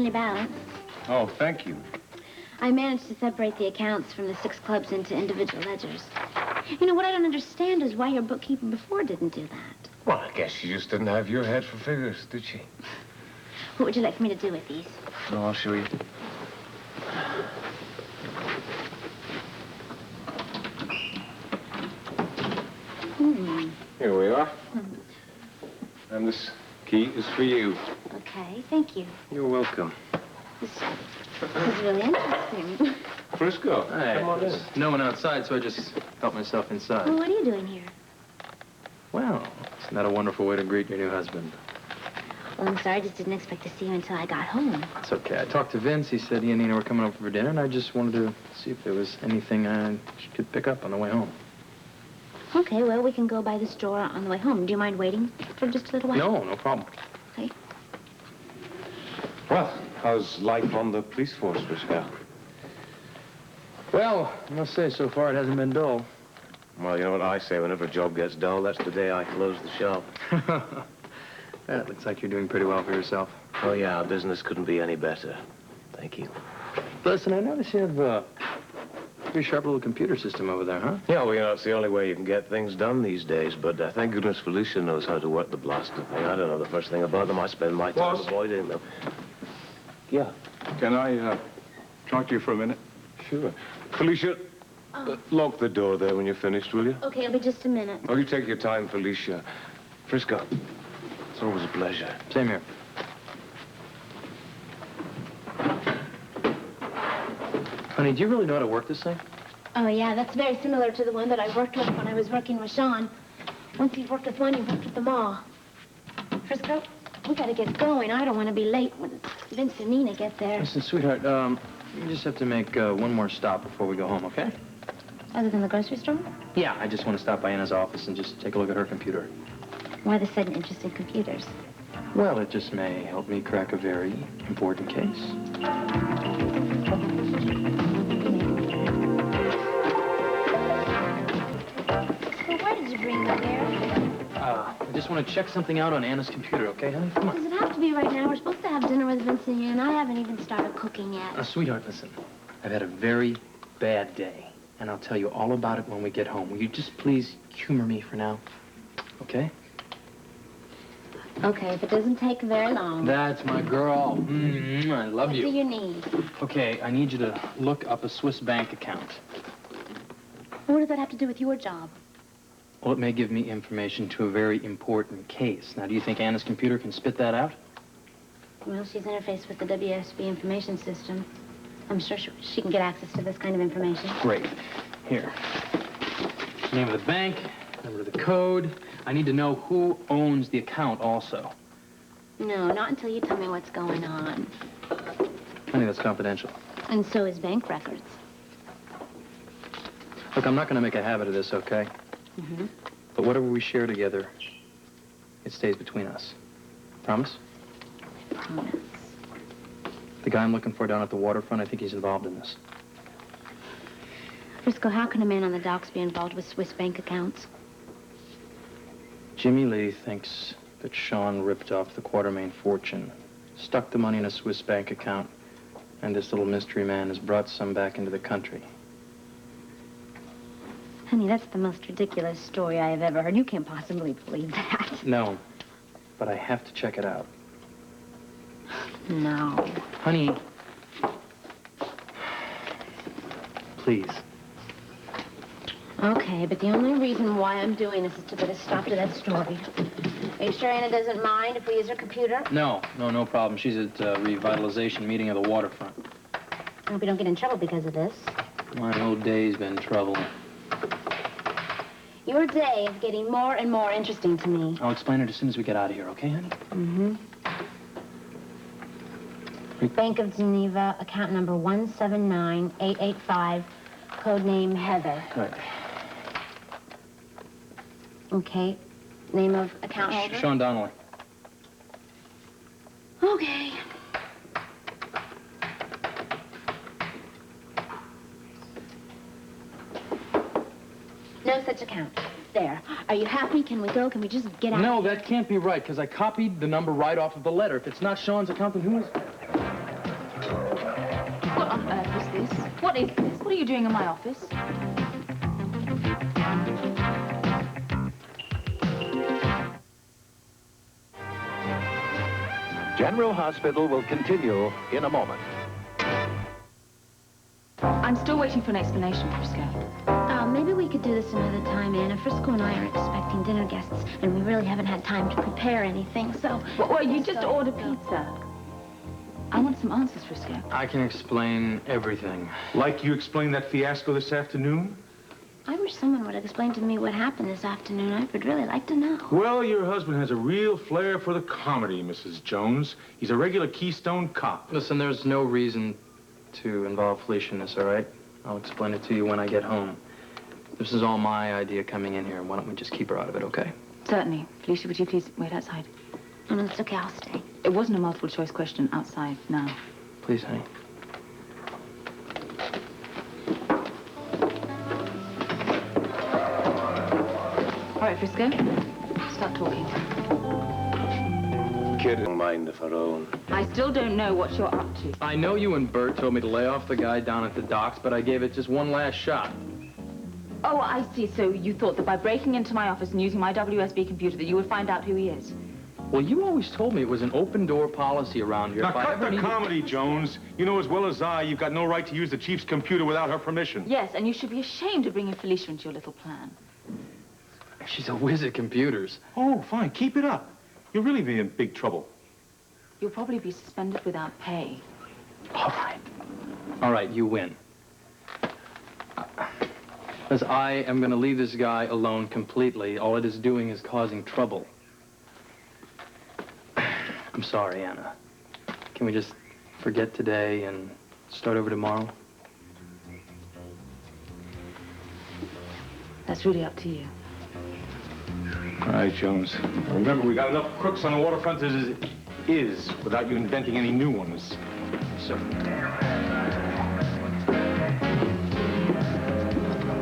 finally balanced. Oh, thank you. I managed to separate the accounts from the 6 clubs into individual ledgers. You know, what I don't understand is why your bookkeeper before didn't do that. Well, I guess she just didn't have your head for figures, did she? What would you like me to do with these? No, I'll show you. Here we are. And this key is for you. Okay, thank you. You're welcome. This is really interesting. Frisco, Hey, come on in. no one outside, so I just felt myself inside. Well, what are you doing here? Well, isn't that a wonderful way to greet your new husband? Well, I'm sorry, I just didn't expect to see you until I got home. It's okay. I talked to Vince. He said he and Nina were coming over for dinner, and I just wanted to see if there was anything I could pick up on the way home. Okay, well, we can go by the store on the way home. Do you mind waiting for just a little while? No, no problem. Okay. Well, how's life on the police force, Frisco? Well, I must say, so far it hasn't been dull. Well, you know what I say, whenever a job gets dull, that's the day I close the shop. Yeah, it looks like you're doing pretty well for yourself. Oh, yeah, our business couldn't be any better. Thank you. Listen, I notice you have a pretty sharp little computer system over there, huh? Yeah, well, you know, it's the only way you can get things done these days, but thank goodness Felicia knows how to work the blasted thing. I don't know the first thing about them. I spend my time avoiding them. Yeah. Can I talk to you for a minute? Sure. Felicia, lock the door there when you're finished, will you? Okay, it'll be just a minute. Oh, you take your time, Felicia. Frisco, it's always a pleasure. Same here. Honey, do you really know how to work this thing? Oh, yeah, that's very similar to the one that I worked with when I was working with Sean. Once you've worked with one, you've worked with them all. Frisco, we gotta get going. I don't want to be late when Vince and Nina get there. Listen, sweetheart, you just have to make one more stop before we go home, okay? Other than the grocery store? Yeah, I just want to stop by Anna's office and just take a look at her computer. Why the sudden interest in computers? Well, it just may help me crack a very important case. So why did you bring me here? I just want to check something out on Anna's computer, okay, honey? Come on. Does it have to be right now? We're supposed to have dinner with Vince and you, and I haven't even started cooking yet. Sweetheart, listen. I've had a very bad day, and I'll tell you all about it when we get home. Will you just please humor me for now, okay? Okay, if it doesn't take very long. That's my girl. I love What you. do you need? Okay, I need you to look up a Swiss bank account. What does that have to do with your job? Well, it may give me information to a very important case. Now, do you think Anna's computer can spit that out? Well, she's interfaced with the WSB information system. I'm sure she can get access to this kind of information. Great. Here. Name of the bank, number of the code. I need to know who owns the account also. No, not until you tell me what's going on. Honey, that's confidential. And so is bank records. Look, I'm not going to make a habit of this, okay? Mm-hmm. But whatever we share together, it stays between us. Promise? Promise. The guy I'm looking for down at the waterfront, I think he's involved in this. Frisco, how can a man on the docks be involved with Swiss bank accounts? Jimmy Lee thinks that Sean ripped off the Quartermain fortune, stuck the money in a Swiss bank account, and this little mystery man has brought some back into the country. Honey, that's the most ridiculous story I have ever heard. You can't possibly believe that. No, but I have to check it out. No. Honey, please. Okay, but the only reason why I'm doing this is to put a stop to that story. Are you sure Anna doesn't mind if we use her computer? No problem. She's at a revitalization meeting of the waterfront. I hope we don't get in trouble because of this. My whole day's been trouble. Your day is getting more and more interesting to me. I'll explain it as soon as we get out of here, okay, honey? Mm-hmm. Bank of Geneva, account number 179885, code name Heather. Good. Okay. Name of account holder? Sean Donnelly. Okay. No such account. There. Are you happy? Can we go? Can we just get out? No, that can't be right, because I copied the number right off of the letter. If it's not Sean's account, then who is it? What is this? What are you doing in my office? General Hospital will continue in a moment. I'm still waiting for an explanation, Frisco. Maybe we could do this another time, Anna. Frisco and I are expecting dinner guests, and we really haven't had time to prepare anything, so... Well, you just order pizza. I want some answers, Frisco. I can explain everything. Like you explained that fiasco this afternoon? I wish someone would explain to me what happened this afternoon. I would really like to know. Well, your husband has a real flair for the comedy, Mrs. Jones. He's a regular Keystone cop. Listen, there's no reason to involve Felicia in this, all right? I'll explain it to you when I get home. This is all my idea coming in here. Why don't we just keep her out of it, okay? Certainly. Felicia, would you please wait outside? Oh, no, it's okay. I'll stay. It wasn't a multiple choice question outside now. Please, honey. All right, Frisco. Start talking. Kid in mind of her own. I still don't know what you're up to. I know you and Bert told me to lay off the guy down at the docks, but I gave it just one last shot. Oh, I see. So you thought that by breaking into my office and using my WSB computer that you would find out who he is? Well, you always told me it was an open-door policy around here. Now, If I cut ever the needed- comedy, Jones. You know as well as I, you've got no right to use the chief's computer without her permission. Yes, and you should be ashamed of bringing Felicia into your little plan. She's a whiz at computers. Oh, fine. Keep it up. You'll really be in big trouble. You'll probably be suspended without pay. All right. All right, you win. Because I am going to leave this guy alone completely. All it is doing is causing trouble. I'm sorry, Anna. Can we just forget today and start over tomorrow? That's really up to you. All right, Jones. Remember, we got enough crooks on the waterfront as it is without you inventing any new ones. Sir.